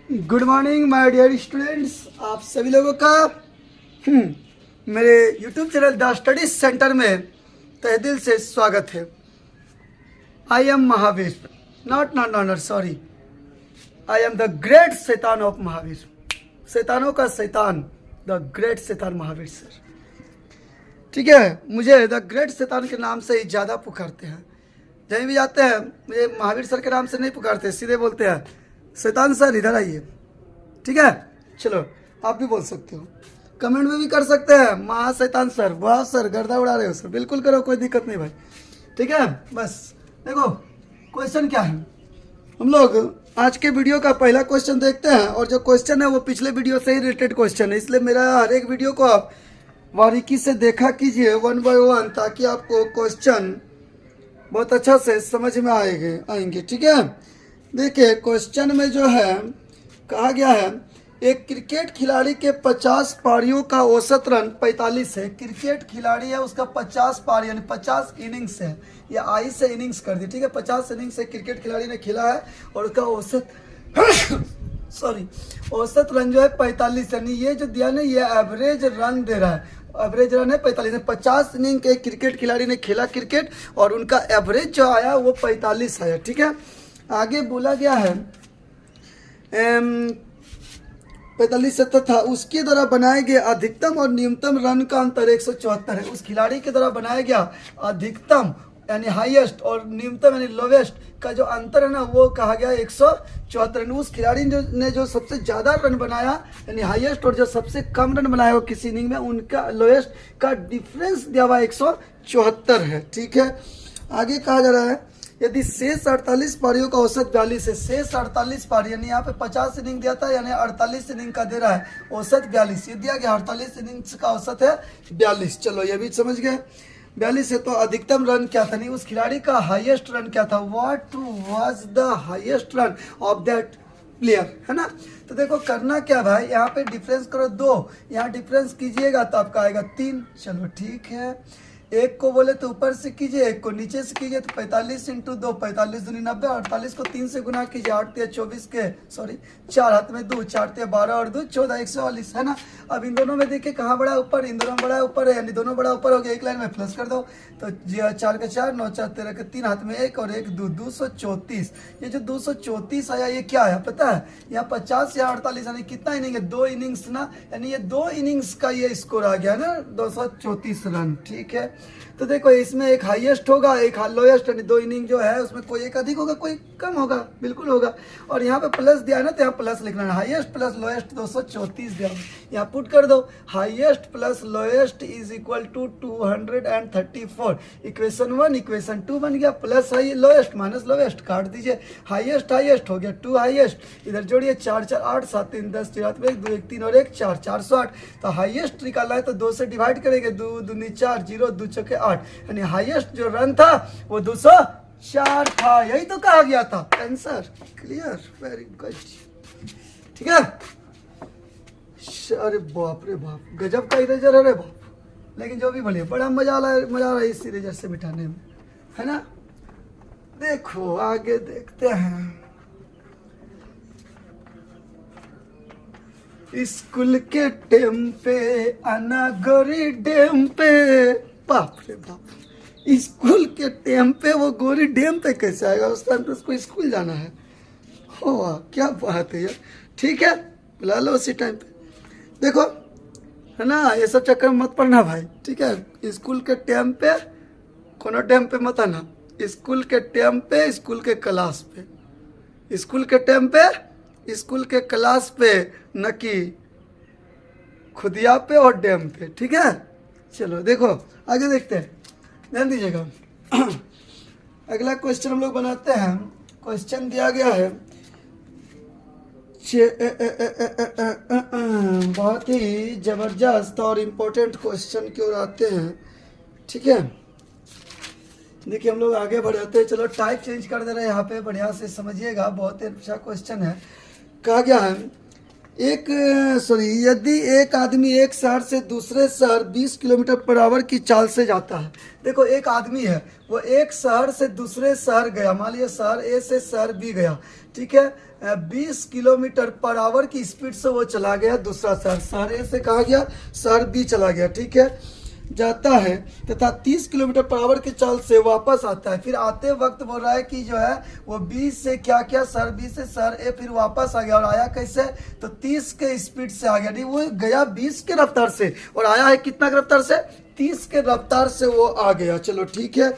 Good morning my dear students, आप सभी लोगों का मेरे YouTube channel the study centre में तहे दिल से स्वागत है। I am Mahavir, not sorry, I am the great शैतान ऑफ महावीर, शैतानों का शैतान, द ग्रेट शैतान महावीर सर। ठीक है, मुझे द ग्रेट शैतान के नाम से ही ज़्यादा पुकारते हैं। जहीं भी जाते हैं मुझे महावीर सर के नाम से नहीं पुकारते, सीधे बोलते हैं शैतान सर इधर आइए। ठीक है, चलो आप भी बोल सकते हो, कमेंट में भी कर सकते हैं महा शैतान सर, वाह सर गर्दा उड़ा रहे हो सर, बिल्कुल करो, कोई दिक्कत नहीं भाई। ठीक है, बस देखो क्वेश्चन क्या है। हम लोग आज के वीडियो का पहला क्वेश्चन देखते हैं, और जो क्वेश्चन है वो पिछले वीडियो से ही रिलेटेड क्वेश्चन है, इसलिए मेरा हर एक वीडियो को आप बारीकी से देखा कीजिए वन बाय वन, ताकि आपको क्वेश्चन बहुत अच्छा से समझ में आएंगे। ठीक है, देखिए क्वेश्चन में जो है कहा गया है, एक क्रिकेट खिलाड़ी के 50 पारियों का औसत रन 45 है। क्रिकेट खिलाड़ी है, उसका 50 पारी यानी 50 इनिंग्स है, या आई से इनिंग्स कर दी। ठीक है, 50 इनिंग्स से क्रिकेट खिलाड़ी ने खेला है और उसका औसत रन जो है 45, यानी ये जो दिया ना ये एवरेज रन दे रहा है। एवरेज रन है 45, 50 इनिंग के क्रिकेट खिलाड़ी ने खेला क्रिकेट, और उनका एवरेज जो आया वो 45 आया। ठीक है, आगे बोला गया है 45 से तथा उसके द्वारा बनाए गए अधिकतम और न्यूनतम रन का अंतर 174 है। उस खिलाड़ी के द्वारा बनाया गया अधिकतम यानी हाईएस्ट और न्यूनतम यानी लोवेस्ट का जो अंतर है ना, वो कहा गया 174। उस खिलाड़ी ने जो सबसे ज़्यादा रन बनाया यानी हाईएस्ट, और जो सबसे कम रन बनाया वो किसी इनिंग में, उनका लोएस्ट का डिफरेंस दिया हुआ 174 है। ठीक है, आगे कहा जा रहा है यदि शेष 48 पारियों का औसत 42 है। शेष 48 पारी यानी यहाँ पे 50 इनिंग दिया था, यानी 48 इनिंग का दे रहा है औसत 42, ये दिया गया 48 इनिंग्स का औसत है 42। चलो ये भी समझ गए, 42 है तो अधिकतम रन क्या था, नहीं उस खिलाड़ी का हाईएस्ट रन क्या था, what was the highest run of that player, है ना। तो देखो करना क्या भाई, यहाँ पे डिफरेंस करो 2, यहाँ डिफरेंस कीजिएगा तो आपका आएगा 3। चलो ठीक है, एक को बोले तो ऊपर से कीजिए, एक को नीचे से कीजिए, तो 45 इंटू 2 45 दूनी 90, 48 को 3 से गुना कीजिए, 8 या 24 के 4 हाथ में 2, 4 12 और 2 14 140, है ना। अब इन दोनों में देखिए कहाँ बड़ा ऊपर, इन दोनों बड़ा ऊपर है, यानी दोनों बड़ा ऊपर हो गया, एक लाइन में प्लस कर दो तो 4 के 4 9 4 13 के 3 हाथ में 1 और 1 2 234। ये जो 234 आया ये क्या है पता है, यहाँ 50 या 48 यानी कितना इनिंग है, 2 इनिंग्स ना, यानी ये 2 इनिंग्स का ये स्कोर आ गया ना 234 रन। ठीक है, तो देखो इसमें एक हाईएस्ट होगा एक लोएस्ट, यानी 2 इनिंग जो है उसमें कोई एक अधिक होगा कोई कम होगा, बिल्कुल होगा। और यहाँ पे प्लस दिया है ना, तो यहाँ प्लस लिखना है, हाईएस्ट प्लस लोएस्ट 234 दिया, यहाँ पुट कर दो, highest plus lowest is equal to 234। Equation 1 equation 2 बन गया, plus high lowest minus lowest काट दीजिए, हाईएस्ट हाईएस्ट हो गया 2 हाईएस्ट, इधर जोड़िए 4 4 8 7 3 10 4 1 2 1 3 और 1 4 408। तो हाईएस्ट निकालना है तो 2 से डिवाइड करेंगे, 2 दूनी 4 0 2 चौके 8, यानी हाईएस्ट जो रन था वो 204 था। यही तो कहा गया था, आंसर क्लियर, वेरी गुड। ठीक है, अरे बाप रे बाप, गजब का इरेजर है रे बाप, लेकिन जो भी बोलिए बड़ा मजा आ रहा है इस इरेजर से मिटाने में, है ना। देखो आगे देखते हैं, स्कूल के टेम पे आना गोरी डेम पे, बाप रे बाप, स्कूल के टाइम पे वो गोरी डैम पे कैसे आएगा, उस टाइम पे उसको स्कूल जाना है। हो क्या बात है यार। ठीक है, बुला लो उसी टाइम पे, देखो है ना, ये सब चक्कर में मत पड़ना भाई। ठीक है, स्कूल के टाइम पे कोनो टाइम पे मत आना, स्कूल के टाइम पे स्कूल के क्लास पे, स्कूल के टाइम पे स्कूल के क्लास पे, न कि खुदिया पे और डैम पे। ठीक है, चलो देखो आगे देखते हैं, ध्यान दीजिएगा। अगला क्वेश्चन हम लोग बनाते हैं। क्वेश्चन दिया गया है बहुत ही जबरदस्त और इम्पोर्टेंट क्वेश्चन की ओर आते हैं। ठीक है, देखिए हम लोग आगे बढ़ाते हैं, चलो टाइप चेंज कर दे रहे हैं यहाँ पे, बढ़िया से समझिएगा, बहुत ही अच्छा क्वेश्चन है। कहा गया है यदि एक आदमी एक शहर से दूसरे शहर 20 किलोमीटर पर आवर की चाल से जाता है। देखो एक आदमी है, वो एक शहर से दूसरे शहर गया, मान लीजिए शहर ए से शहर बी गया, ठीक है, 20 किलोमीटर पर आवर की स्पीड से वो चला गया दूसरा शहर, शहर ए से कहा गया शहर बी चला गया, ठीक है, जाता है तथा 30 किलोमीटर पर आवर की चाल से वापस आता है। फिर आते वक्त बोल रहा है कि जो है वो 20 से क्या क्या शहर बी से शहर ए फिर वापस आ गया, और आया कैसे, तो 30 के स्पीड से आ गया, नहीं वो गया 20 के रफ्तार से और आया है कितना के रफ्तार से, 30 के रफ्तार से वो आ गया। चलो ठीक है,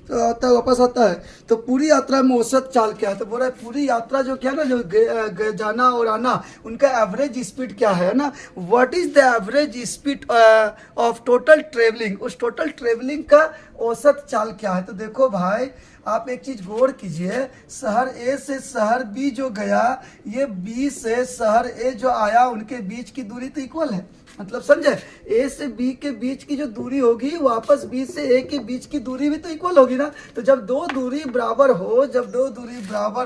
तो आता है वापस आता है, तो पूरी यात्रा में औसत चाल क्या है, तो बोल रहा है पूरी यात्रा जो क्या है ना, जो जाना और आना, उनका एवरेज स्पीड क्या है ना, what is the average speed of total travelling, उस टोटल ट्रेवलिंग का औसत चाल क्या है। तो देखो भाई आप एक चीज गौर कीजिए, शहर ए से शहर बी जो गया, ये बी से शहर ए जो आया, उनके बीच की दूरी तो इक्वल है, मतलब समझे, ए से बी के बीच की जो दूरी होगी वापस बी से ए के बीच की दूरी भी तो इक्वल होगी ना। तो जब दो दूरी बराबर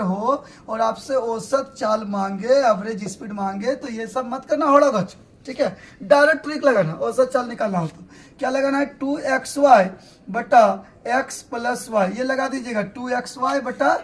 हो और आपसे औसत चाल मांगे, एवरेज स्पीड मांगे, तो ये सब मत करना होड़ा गच, ठीक है, डायरेक्ट ट्रिक लगाना, औसत चाल निकालना हो तो क्या लगाना है, 2xy बटा x प्लस वाई, ये लगा दीजिएगा, 2xy बटा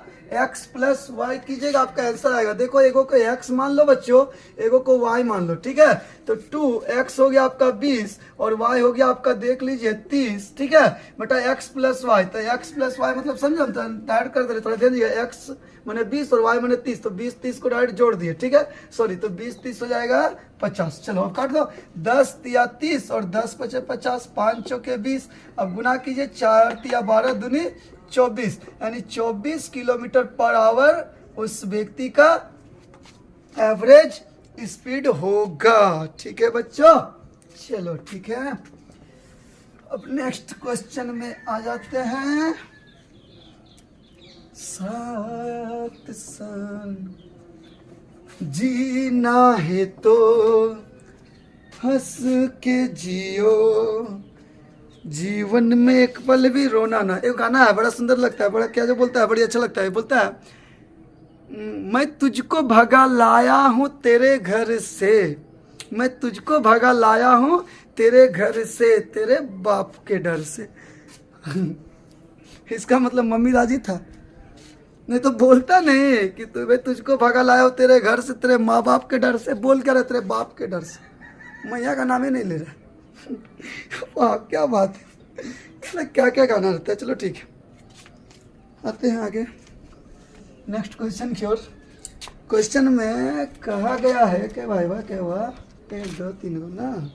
x प्लस वाई कीजिएगा, आपका आंसर आएगा। देखो एगो को x मान लो बच्चों, एगो को y मान लो, ठीक है, तो 2x हो गया आपका 20 और y हो गया आपका देख लीजिए 30, ठीक है, बटा x प्लस वाई, तो x प्लस वाई मतलब समझो, डायरेक्ट कर दे रहे, थोड़ा ध्यान दीजिए, x मैंने 20 और y मैंने 30, तो 20-30 को डायरेक्ट जोड़ दिए, ठीक है, सॉरी, तो 20-30 हो जाएगा 50। चलो अब काट दो, 10 तिया 30 और 10 पचे 50, 5 चौके 20, अब गुना कीजिए, 4 तिया 12 दूनी 24, यानी 24 किलोमीटर पर आवर उस व्यक्ति का एवरेज स्पीड होगा, ठीक है बच्चों। चलो ठीक है, अब नेक्स्ट क्वेश्चन में आ जाते हैं। सात सन जीना है तो हंस के जियो, जीवन में एक पल भी रोना ना, एक गाना है बड़ा सुंदर लगता है, बड़ा क्या जो बोलता है, बड़ी अच्छा लगता है, बोलता है मैं तुझको भगा लाया हूँ तेरे घर से, मैं तुझको भगा लाया हूँ तेरे घर से, तेरे बाप के डर से। इसका मतलब मम्मी राजी था, नहीं तो बोलता नहीं कि मैं तुझको भगा लाया हूँ तेरे घर से, तेरे माँ बाप के डर से, बोल क्या रहे, तेरे बाप के डर से, मैया का नाम ही नहीं ले रहा। वाह क्या बात है, क्या क्या गाना रहता है। चलो ठीक है, आते हैं आगे नेक्स्ट क्वेश्चन की ओर। क्वेश्चन में कहा गया है कि भाई वाह क्या हुआ, 1 2 3 ना,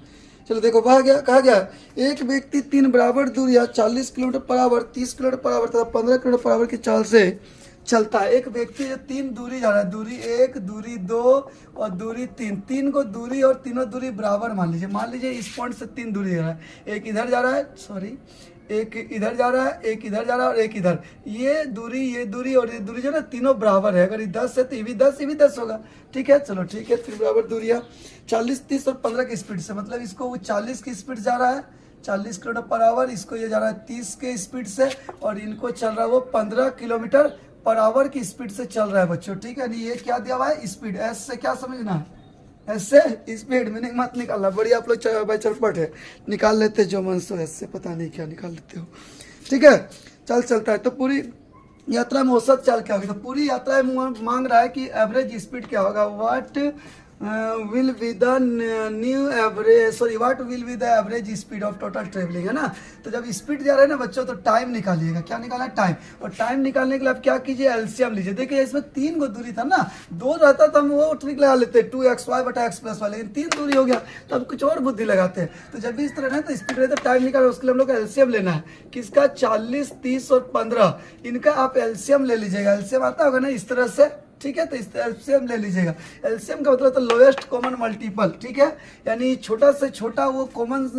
चलो देखो कहा गया एक व्यक्ति 3 बराबर दूरियां 40 kilometre per hour, 30 kilometre per hour तथा 15 किलोमीटर पर आवर की चाल से चलता है। एक व्यक्ति जो 3 दूरी जा रहा है, दूरी 1, दूरी 2 और दूरी 3, 3 को दूरी और तीनों दूरी बराबर मान लीजिए इस पॉइंट से 3 दूरी जा रहा है, एक इधर जा रहा है, सॉरी एक इधर जा रहा है, एक इधर जा रहा है और एक इधर, ये दूरी और ये दूरी जो है ना तीनों बराबर है, अगर ये 10 है तो ये भी 10 होगा, ठीक है। चलो ठीक है, 3 बराबर दूरियां 40 30 और 15 की स्पीड से, मतलब इसको वो 40 की स्पीड जा रहा है, 40 किलोमीटर पर आवर, इसको ये जा रहा है 30 के स्पीड से, और इनको चल रहा है वो 15 किलोमीटर पर आवर की स्पीड से चल रहा है बच्चों, ठीक है। ये क्या दिया हुआ है, स्पीड, एस से क्या समझना है, ऐसे स्पीड मीनिंग मत निकालना, बड़ी आप लोग भाई चरपट है, निकाल लेते जो मन सो, ऐसे पता नहीं क्या निकाल लेते हो, ठीक है। चलता है, तो पूरी यात्रा में औसत चाल क्या होगी, तो पूरी यात्रा में मांग रहा है कि एवरेज स्पीड क्या होगा, what will be the new average, sorry what will be the average speed of total travelling, है ना। तो जब स्पीड जा रहा है ना बच्चों, तो टाइम निकालिएगा, क्या निकालना है, टाइम, और टाइम निकालने के लिए आप क्या कीजिए, एलसीएम लीजिए। देखिए इसमें 3 को दूरी था ना, 2 रहता तो हम वो ट्रिक लगा लेते 2xy बटा x प्लस वाई, लेकिन 3 दूरी हो गया तो अब कुछ और बुद्धि लगाते हैं। तो जब भी इस तरह ना तो स्पीड रहता टाइम निकाल, उसके लिए हम लोग का एलसीएम लेना है, किसका, 40 30 और 15, इनका आप एलसीएम ले लीजिएगा, एलसीएम आता होगा ना इस तरह से, ठीक है। तो इस एलसीएम ले लीजिएगा, एलसीएम का मतलब तो लोएस्ट कॉमन मल्टीपल, ठीक है, यानी छोटा से छोटा वो कॉमन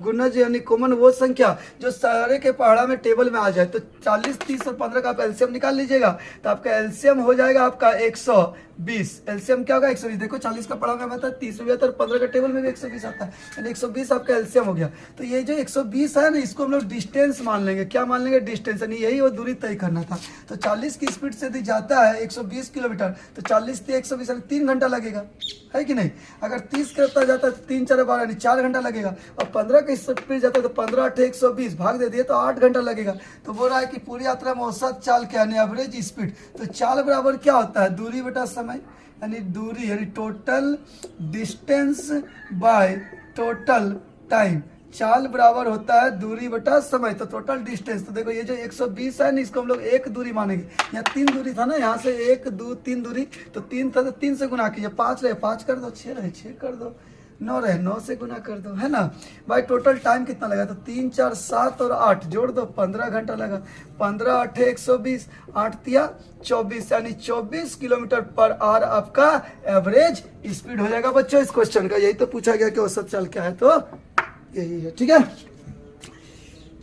गुणज, यानी कॉमन वो संख्या जो सारे के पहाड़ा में टेबल में आ जाए। तो 40 30 और 15 का आप एलसीएम निकाल लीजिएगा, तो आपका एलसीएम हो जाएगा आपका 120, एलसीएम क्या होगा 120, देखो 40 का पढ़ा में आता है, 30 में आता है, 15 का टेबल में भी 120 आता है, यानी 120 आपका एलसीएम हो गया। तो ये जो 120 है ना, इसको हम लोग डिस्टेंस मान लेंगे, क्या मान लेंगे, डिस्टेंस, यानी यही वो दूरी तय करना था। तो 40 की स्पीड से यदि जाता है 120 किलोमीटर, तो 40 से 120 यानी 3 घंटा लगेगा, है कि नहीं। अगर 30 करता जाता है 3 4 12 यानी 4 घंटा लगेगा, और 15 की स्पीड जाता है तो 15 8 120 भाग दे दिए तो 8 घंटा लगेगा। तो बोल रहा है कि पूरी यात्रा में औसत चाल क्या है, एवरेज स्पीड। तो चाल बराबर क्या होता है, दूरी बटा समय, यानी दूरी यानी total distance by total time. चाल बराबर होता है दूरी बटा समय, तो टोटल डिस्टेंस। तो देखो ये जो 120 है ना, इसको हम लोग एक दूरी मानेंगे। यहाँ 3 दूरी था ना, यहाँ से 1 2 3 दूरी, तो 3 था तो 3 से गुना कीजिए, 5 रहे 5 कर दो, 6 रहे 6 कर दो, 9 रहे 9 से गुना कर दो, है ना भाई। टोटल टाइम कितना लगा, तो 3 4 7 और 8 जोड़ दो, 15 घंटा लगा। 15 8 120, 8 तिया 24, यानी 24 किलोमीटर पर आवर आपका एवरेज स्पीड हो जाएगा बच्चों इस क्वेश्चन का। यही तो पूछा गया कि औसत चाल क्या है, तो यही है, ठीक है।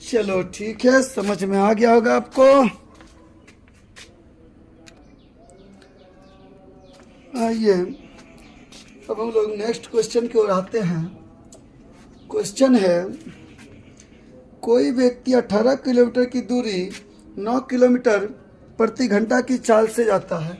चलो ठीक है, समझ में आ गया होगा आपको। आइए अब हम लोग नेक्स्ट क्वेश्चन की ओर आते हैं। क्वेश्चन है, कोई व्यक्ति 18 किलोमीटर की दूरी 9 किलोमीटर प्रति घंटा की चाल से जाता है।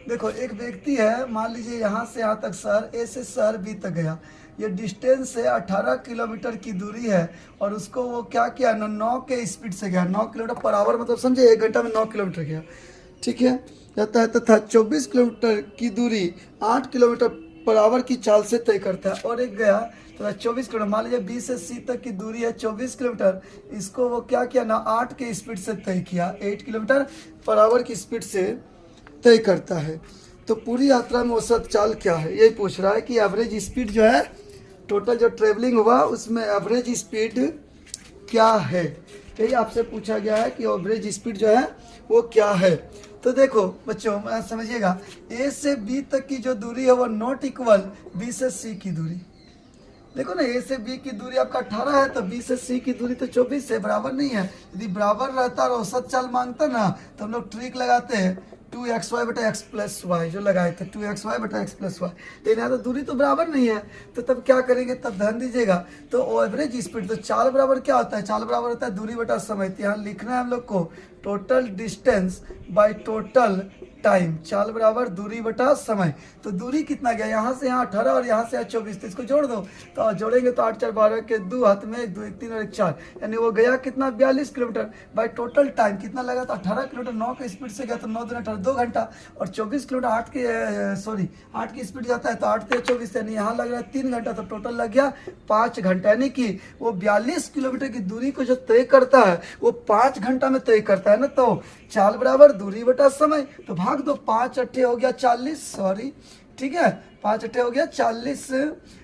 देखो एक व्यक्ति है, मान लीजिए यहाँ से यहाँ तक शहर ए से शहर बी तक गया, ये डिस्टेंस है 18 किलोमीटर की दूरी है, और उसको वो क्या किया ना 9 के स्पीड से गया, 9 किलोमीटर पर आवर, मतलब समझे 1 घंटा में 9 किलोमीटर गया, ठीक है। जाता है तथा 24 किलोमीटर की दूरी 8 किलोमीटर पर आवर की चाल से तय करता है। और एक गया तो 24 किलोमीटर, मान लीजिए बी से सी तक की दूरी है 24 किलोमीटर, इसको वो क्या किया ना 8 के स्पीड से तय किया, 8 किलोमीटर पर आवर की स्पीड से तय करता है। तो पूरी यात्रा में औसत चाल क्या है, यही पूछ रहा है कि एवरेज स्पीड जो है, टोटल जो ट्रेवलिंग हुआ उसमें एवरेज स्पीड क्या है, यही आपसे पूछा गया है कि एवरेज स्पीड जो है वो क्या है। तो देखो बच्चों समझिएगा, ए से बी तक की जो दूरी है वो नॉट इक्वल बी से सी की दूरी। देखो ना, ए से बी की दूरी आपका 18 है, तो बी से सी की दूरी तो 24 है, बराबर नहीं है। यदि बराबर रहता और औसत चाल मांगता ना, तो हम लोग ट्रिक लगाते हैं 2xy बटा x प्लस वाई, जो लगाए थे 2xy बटा x प्लस वाई। लेकिन यहाँ तो दूरी तो बराबर नहीं है, तो तब क्या करेंगे, तब ध्यान दीजिएगा। तो एवरेज स्पीड, तो चाल बराबर क्या होता है, चाल बराबर होता है दूरी बटा समय। तो यहाँ लिखना है हम लोग को total distance by total time, चाल बराबर दूरी बटा समय। तो दूरी कितना गया, यहाँ से यहाँ 18 और यहाँ से 24, तो इसको जोड़ दो, तो जोड़ेंगे तो 8 4 12 के 2 हाथ में 1 2 1 3 और 1 4, यानी वो गया कितना 42 किलोमीटर। बाय टोटल टाइम कितना लगा, तो 18 किलोमीटर 9 के स्पीड से गया तो 9 दूनी 18 2 घंटा, और 24 किलोमीटर 8 की स्पीड जाता है तो 8 से 24, यानी यहाँ लग रहा है 3 घंटा, तो टोटल लग गया 5 घंटा। यानी कि वो 42 किलोमीटर की दूरी को जो तय करता है वो 5 घंटा में तय करता है ना। तो चाल बराबर दूरी बटा समय, तो भाग दो, 5 अट्ठे हो गया 40, सॉरी ठीक है, 5 अट्ठे हो गया 40,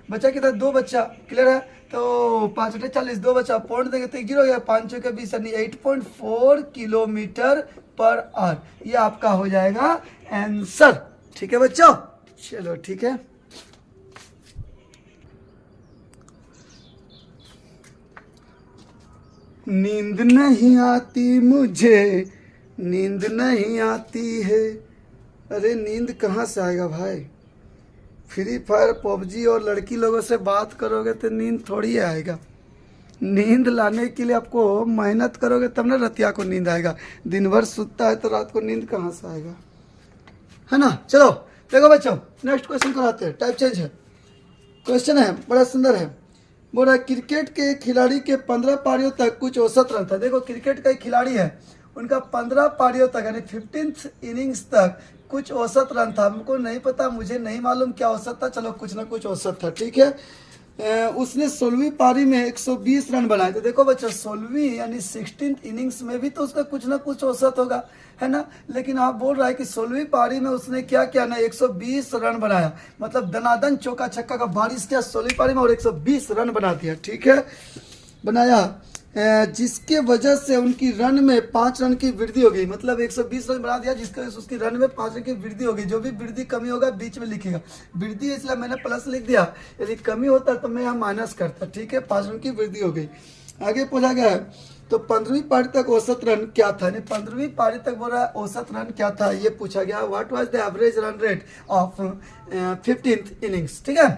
बचा कितना 2 बच्चा, क्लियर है। तो 5 अट्ठे 40, 2 बचा, पॉइंट देंगे तो 1 0 हो गया, 5 चौके 20, यानी 8.4 किलोमीटर पर आवर, ये आपका हो जाएगा आंसर, ठीक है बच्चों। चलो ठीक है, नींद नहीं आती मुझे, नींद नहीं आती है। अरे नींद कहाँ से आएगा भाई, फ्री फायर पबजी और लड़की लोगों से बात करोगे तो नींद थोड़ी आएगा। नींद लाने के लिए आपको मेहनत करोगे तब ना रतिया को नींद आएगा। दिन भर सुतता है तो रात को नींद कहाँ से आएगा, है ना। चलो देखो बच्चों, नेक्स्ट क्वेश्चन कराते हैं, टाइप चेंज है। क्वेश्चन है बड़ा सुंदर है, बोल रहा है क्रिकेट के खिलाड़ी के 15 पारियों तक कुछ औसत रन था। देखो क्रिकेट का एक खिलाड़ी है, उनका 15 पारियों तक यानी 15th इनिंग्स तक कुछ औसत रन था। हमको नहीं पता, मुझे नहीं मालूम क्या औसत था, चलो कुछ ना कुछ औसत था, ठीक है। उसने 16वीं पारी में 120 रन बनाए। तो देखो बच्चा 16वीं यानी 16th इनिंग्स में भी तो उसका कुछ ना कुछ औसत होगा, है ना। लेकिन आप बोल रहा है कि 16वीं पारी में उसने क्या किया ना 120 रन बनाया, मतलब दनादन चौका छक्का का बारिश किया 16वीं पारी में और 120 रन बना दिया, ठीक है, बनाया, जिसके वजह से उनकी रन में 5 रन की वृद्धि हो गई। मतलब 120 रन बना दिया जिसके वजह से उसकी रन में 5 रन की वृद्धि हो गई। जो भी वृद्धि कमी होगा बीच में लिखेगा, वृद्धि इसलिए मैंने प्लस लिख दिया, यदि कमी होता तो मैं यहाँ माइनस करता, ठीक है। 5 रन की वृद्धि हो गई। आगे पूछा गया है तो 15वीं पारी तक औसत रन क्या था, यानी 15वीं पारी तक बोल रहा है औसत रन क्या था, ये पूछा गया। What was the average run rate of 15th innings, ठीक है।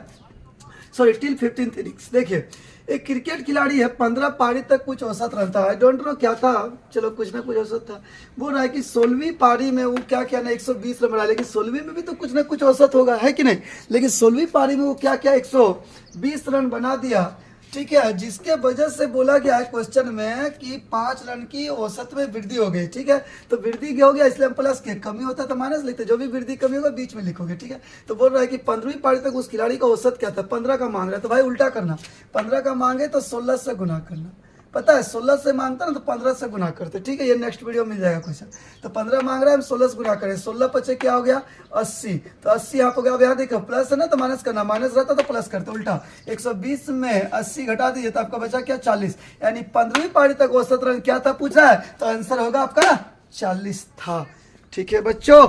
Sorry till 15th innings. देखिए एक क्रिकेट खिलाड़ी है, 15 पारी तक कुछ औसत रहता है, आई डोंट नो क्या था, चलो कुछ ना कुछ औसत था। बोल रहा है कि 16वीं पारी में वो क्या क्या ना 120 रन बनाया, लेकिन 16वीं में भी तो कुछ ना कुछ औसत होगा, है कि नहीं। लेकिन 16वीं पारी में वो क्या क्या 120 रन बना दिया, ठीक है, जिसके वजह से बोला गया है क्वेश्चन में कि 5 रन की औसत में वृद्धि हो गई, ठीक है। तो वृद्धि हो गया इसलिए हम प्लस के, कमी होता तो माइनस लिखते, जो भी वृद्धि कमी होगा बीच में लिखोगे, ठीक है। तो बोल रहा है कि 15वीं पारी तक उस खिलाड़ी का औसत क्या था, 15 का मांग रहा है, तो भाई उल्टा करना, 15 का मांगे तो 16 से गुना करना, पता है 16 से मांगता ना तो 15 से गुना करते, ठीक है। ये नेक्स्ट वीडियो मिल जाएगा क्वेश्चन। तो 15 मांग रहा है, हम 16 से गुना करें, 16 पचे क्या हो गया 80, तो 80 यहाँ हो गया। अब यहाँ देखो प्लस है ना तो माइनस करना, माइनस रहता तो प्लस करते, उल्टा 120 में 80 घटा दीजिए तो आपका बचा क्या 40, यानी 15वीं पारी तक औसत रन क्या था पूछा है, तो आंसर होगा आपका 40 था, ठीक है बच्चों।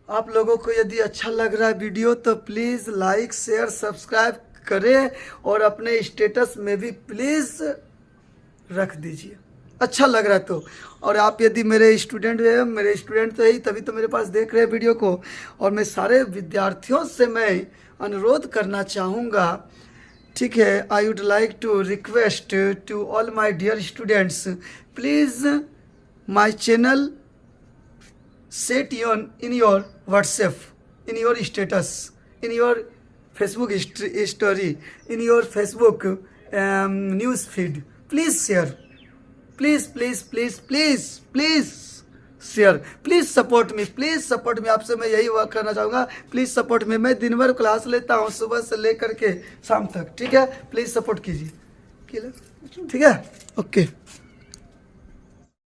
आप लोगों को यदि अच्छा लग रहा है वीडियो तो प्लीज़ लाइक शेयर सब्सक्राइब करें और अपने स्टेटस में भी प्लीज़ रख दीजिए, अच्छा लग रहा है तो। और आप यदि मेरे स्टूडेंट हैं, मेरे स्टूडेंट तो ही तभी तो मेरे पास देख रहे हैं वीडियो को, और मैं सारे विद्यार्थियों से मैं अनुरोध करना चाहूँगा, ठीक है, I would like to request to all my dear students, please my channel set in your WhatsApp, in your status, in your Facebook story, in your Facebook news feed. Please share. Please share. Please support me. Please support me. आपसे मैं यही work करना चाहूँगा, please support me. मैं दिन भर class लेता हूँ सुबह से लेकर के शाम तक, ठीक है। प्लीज़ सपोर्ट कीजिए, ठीक है, ओके।